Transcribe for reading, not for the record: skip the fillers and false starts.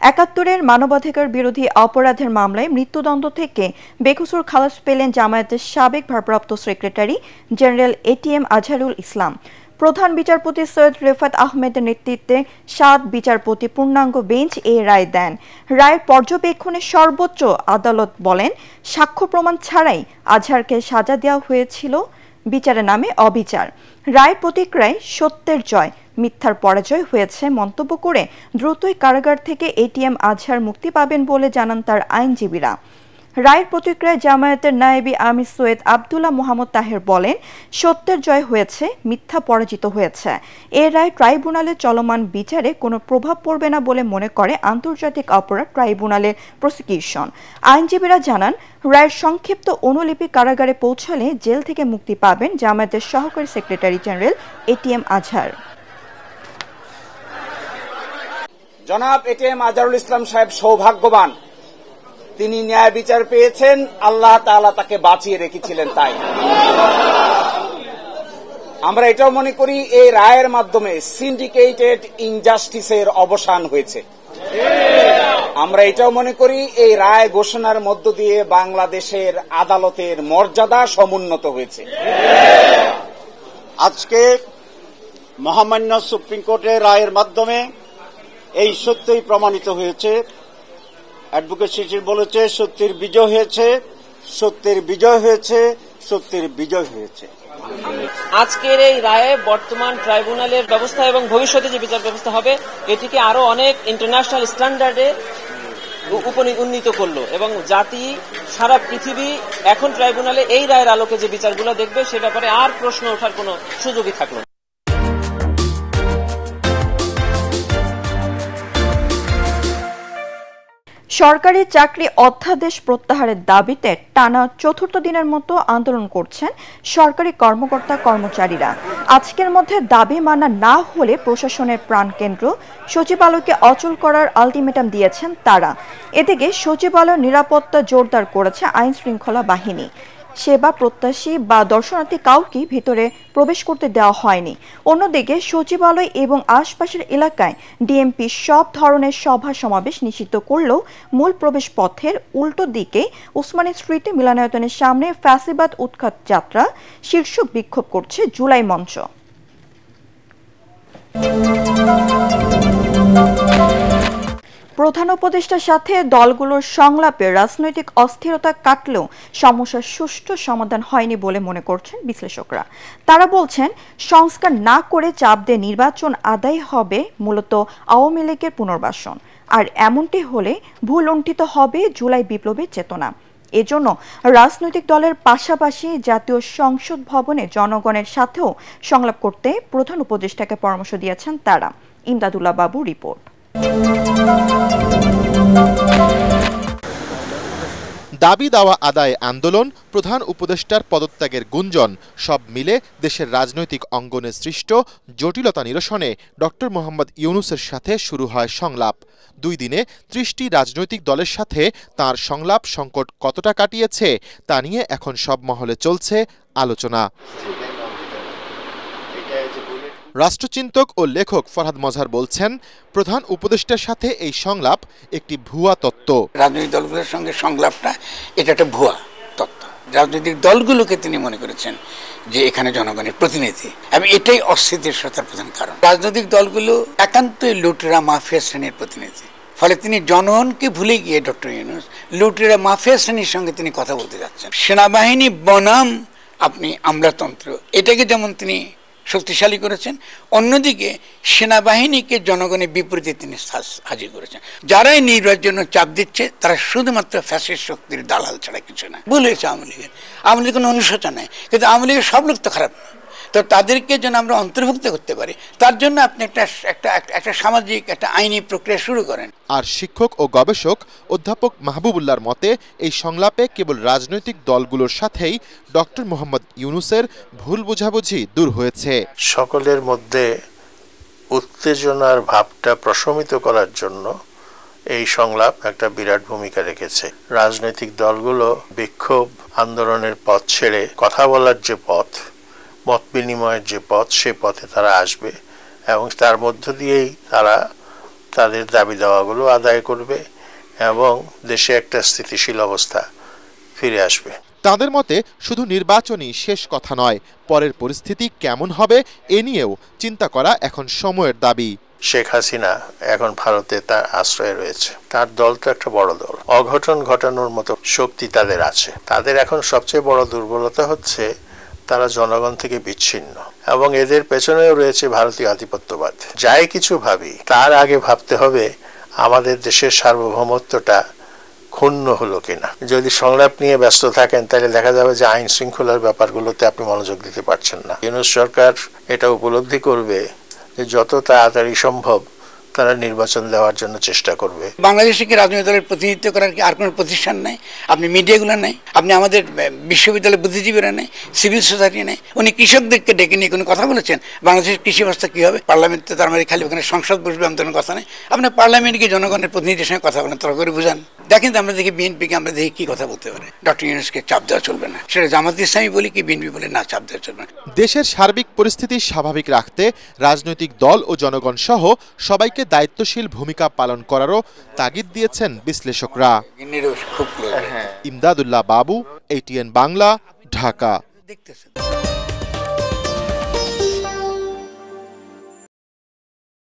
৭১-এর মানবাধিকার বিরোধী অপরাধের মামলায় মৃত্যুদণ্ড থেকে বেকসুর খালাস পেলেন জামায়াতের সাবেক ভারপ্রাপ্ত secretary general ATM Azharul Islam. প্রধান বিচারপতি সৈয়দ রেফাত আহমেদের নেতৃত্বে ৭ বিচারপতি পূর্ণাঙ্গ বেঞ্চ এ রায় দেন। রায়ের পর্যবেক্ষণে সর্বোচ্চ আদালত বলেন, সাক্ষ্য প্রমাণ ছাড়াই আজহারকে সাজা দেওয়া হয়েছিল, বিচারের নামে অবিচার। রায়ের প্রতিক্রিয়ায় সত্যের জয়, মিথ্যার পরাজয় হয়েছে মন্তব্য করে দ্রুতই কারাগার থেকে এটিএম আজহার মুক্তি পাবেন বলে জানান তার আইনজীবীরা। রায়ের প্রতিক্রিয়ায় জামায়াতের নায়েবি আমির সৈয়দ আব্দুল্লাহ মোহাম্মদ তাহের বলেন, সত্যের জয় হয়েছে, মিথ্যা পরাজিত হয়েছে। এ রায় ট্রাইব্যুনালের চলমান বিচারে কোনো প্রভাব পড়বে না বলে মনে করে আন্তর্জাতিক অপরাধ ট্রাইব্যুনালের প্রসিকিউশন। আইনজীবীরা জানান, রায়ের সংক্ষিপ্ত অনুলিপি কারাগারে পৌঁছালে জেল থেকে মুক্তি পাবেন জামায়াতের সহকারী সেক্রেটারি জেনারেল এটিএম আজহার। জনাব এটিএম আজহারুল ইসলাম সাহেব সৌভাগ্যবান, তিনি ন্যায় বিচার পেয়েছেন, আল্লাহ তাআলা তাকে বাঁচিয়ে রেখেছিলেন। তাই আমরা এটাও মনে করি এই রায়ের মাধ্যমে সিন্ডিকেটেড ইনজাস্টিসের অবসান হয়েছে। আমরা এটাও মনে করি এই রায় ঘোষণার মধ্য দিয়ে বাংলাদেশের আদালতের মর্যাদা সমুন্নত হয়েছে। আজকে মহামান্য সুপ্রিম কোর্টের রায়ের মাধ্যমে এই সত্যই প্রমাণিত হয়েছে। অ্যাডভোকেট শিশির বলেছে, সত্যের বিজয় হয়েছে, সত্যের বিজয় হয়েছে, সত্যের বিজয় হয়েছে। আজকের এই রায়ে বর্তমান ট্রাইব্যুনালের ব্যবস্থা এবং ভবিষ্যতে যে বিচার ব্যবস্থা হবে এটিকে আরো অনেক ইন্টারন্যাশনাল স্ট্যান্ডার্ডে উন্নীত করলো এবং জাতি সারা পৃথিবী এখন ট্রাইব্যুনালে এই রায়ের আলোকে যে বিচারগুলো দেখবে সে ব্যাপারে আর প্রশ্ন ওঠার কোনো সুযোগই থাকলো না। সরকারি চাকরি অধ্যাদেশ প্রত্যাহারের দাবিতে টানা চতুর্থ দিনের মতো আন্দোলন করছেন সরকারি কর্মকর্তা কর্মচারীরা। আজকের মধ্যে দাবি মানা না হলে প্রশাসনের প্রাণকেন্দ্র সচিবালয়কে অচল করার আলটিমেটাম দিয়েছেন তারা। এদিকে সচিবালয়ের নিরাপত্তা জোরদার করেছে আইন শৃঙ্খলা বাহিনী। সেবা প্রত্যাশী বা দর্শনার্থী কাউকে ভিতরে প্রবেশ করতে দেওয়া হয়নি। অন্যদিকে সচিবালয় এবং আশপাশের এলাকায় ডিএমপি সব ধরনের সভা সমাবেশ নিষিদ্ধ করলেও মূল প্রবেশ পথের উল্টো দিকে উসমানী স্ট্রিটে মিলনায়তনের সামনে ফ্যাসিবাদ উৎখাত যাত্রা শীর্ষক বিক্ষোভ করছে জুলাই মঞ্চ। প্রধান উপদেষ্টার সাথে দলগুলোর সংলাপে রাজনৈতিক অস্থিরতা কাটলেও সমস্যার সুষ্ঠু সমাধান হয়নি বলে মনে করছেন বিশ্লেষকরা। তারা বলছেন, সংস্কার না করে চাপ দিয়ে নির্বাচন আদায় হবে মূলত আওয়ামী লীগের পুনর্বাসন, আর এমনটি হলে ভুলুণ্ঠিত হবে জুলাই বিপ্লবের চেতনা। এজন্য রাজনৈতিক দলের পাশাপাশি জাতীয় সংসদ ভবনে জনগণের সাথেও সংলাপ করতে প্রধান উপদেষ্টাকে পরামর্শ দিয়েছেন তারা। ইমদাদুল্লাহ বাবু রিপোর্ট। দাবি দাওয়া আদায় আন্দোলন, প্রধান উপদেষ্টার পদত্যাগের গুঞ্জন সব মিলে দেশের রাজনৈতিক অঙ্গনে সৃষ্ট জটিলতা নিরসনে ডক্টর মোহাম্মদ ইউনূসের সাথে শুরু হয় সংলাপ। 2 দিনে 30টি রাজনৈতিক দলের সাথে তার সংলাপ সংকট কতটা কাটিয়েছে তা নিয়ে এখন সব মহলে চলছে আলোচনা। রাষ্ট্রচিন্তক ও লেখক ফরহাদ মজহার বলছেন, প্রধান উপদেষ্টার সাথে এই সংলাপ একটি ভুয়া তত্ত্ব। রাজনৈতিক দলগুলোর সঙ্গে সংলাপটা এটা একটা ভুয়া তত্ত্ব। রাজনৈতিক দলগুলোকে তিনি মনে করেছেন যে এখানে জনগণের প্রতিনিধি, এবং এটাই অস্থিতিশীলতার প্রধান কারণ। রাজনৈতিক দলগুলো একান্তই লুটেরা মাফিয়া শ্রেণীর প্রতিনিধি, ফলে তিনি জনগণকে ভুলে গিয়ে ডক্টর ইউনূস লুটেরা মাফিয়া শ্রেণীর সঙ্গে তিনি কথা বলতে যাচ্ছেন। সেনাবাহিনী বনাম আপনি আমলাতন্ত্র, এটাকে যেমন তিনি শক্তিশালী করেছেন, অন্যদিকে সেনাবাহিনীকে জনগণের বিপরীতে তিনি হাজির করেছেন। যারাই নির্বাচনের জন্য চাপ দিচ্ছে তারা শুধুমাত্র ফ্যাসিস্ট শক্তির দালাল ছাড়া কিছু না। ভুল হয়েছে আওয়ামী লীগের, আওয়ামী লীগের কোনো অনুশোচনা নেই, কিন্তু আওয়ামী লীগের সব লোক তো খারাপ না। তো তাদেরকে যেন আমরা অন্তর্ভুক্ত করতে পারি, তার জন্য আপনি একটা সামাজিক একটা আইনি প্রক্রিয়া শুরু করেন। আর শিক্ষক ও গবেষক অধ্যাপক মাহবুবুল্লাহর মতে, এই সংলাপে কেবল রাজনৈতিক দলগুলোর সাথেই ডক্টর মোহাম্মদ ইউনূসের ভুল বোঝাবুঝি দূর হয়েছে। সকলের মধ্যে উত্তেজনার ভাবটা প্রশমিত করার জন্য এই সংলাপ একটা বিরাট ভূমিকা রেখেছে। রাজনৈতিক দলগুলো বিক্ষোভ আন্দোলনের পথ ছেড়ে কথা বলার যে পথ, মত বিনিময়ের যে পথ, সে পথে তারা আসবে এবং তার মধ্য দিয়েই তারা তাদের দাবি দাওয়াগুলো আদায় করবে এবং দেশে একটা স্থিতিশীল অবস্থা ফিরে আসবে। তাদের মতে শুধু নির্বাচনই শেষ কথা নয়, পরের পরিস্থিতি কেমন হবে এ নিয়েও চিন্তা করা এখন সময়ের দাবি। শেখ হাসিনা এখন ভারতে তার আশ্রয়ে রয়েছে, তার দল তো একটা বড় দল, অঘটন ঘটানোর মতো শক্তি তাদের আছে। তাদের এখন সবচেয়ে বড় দুর্বলতা হচ্ছে তারা জনগণ থেকে বিচ্ছিন্ন, এবং এদের পেছনেও রয়েছে ভারতীয় আধিপত্যবাদ। যাই কিছু ভাবি তার আগে ভাবতে হবে আমাদের দেশের সার্বভৌমত্বটা ক্ষুণ্ণ হলো কিনা। যদি সংলাপ নিয়ে ব্যস্ত থাকেন তাহলে দেখা যাবে যে আইন শৃঙ্খলার ব্যাপারগুলোতে আপনি মনোযোগ দিতে পারছেন না। ইউনূস সরকার এটা উপলব্ধি করবে যে যত তাড়াতাড়ি সম্ভব তারা নির্বাচন দেওয়ার জন্য চেষ্টা করবে। বাংলাদেশে কি রাজনৈতিক দলের প্রতিনিধিত্ব করার কি আর কোনো প্রতিষ্ঠান নেই? আপনি মিডিয়াগুলো নেই, আপনি আমাদের বিশ্ববিদ্যালয়ের বুদ্ধিজীবীরা নেই, সিভিল সোসাইটি নেই। উনি কৃষকদেরকে ডেকে নিয়ে কোনো কথা বলেছেন বাংলাদেশের কৃষি অবস্থা কি হবে? পার্লামেন্টে তার মানে খালি ওখানে সংসদ বসবে এমন কোনো কথা নেই। আপনার পার্লামেন্টকে জনগণের প্রতিনিধির সঙ্গে কথা বলেন, তর্ক করে বুঝান। দেখেন তো আমরা দেখি বিএনপিকে আমরা দেখি কি কথা বলতে পারে। ডক্টর ইউনূসকে চাপ দেওয়া চলবে না, সেটা জামাত ইসলামী বলি কি বিএনপি বলে না, চাপ দেওয়া চলবে না। দেশের সার্বিক পরিস্থিতি স্বাভাবিক রাখতে রাজনৈতিক দল ও জনগণ সহ সবাইকে দায়িত্বশীল ভূমিকা পালন করারও তাগিদ দিয়েছেন বিশ্লেষকরা। খুব ইমদাদুল্লাহ বাবু, ATN বাংলা, ঢাকা। দেখতেছেন।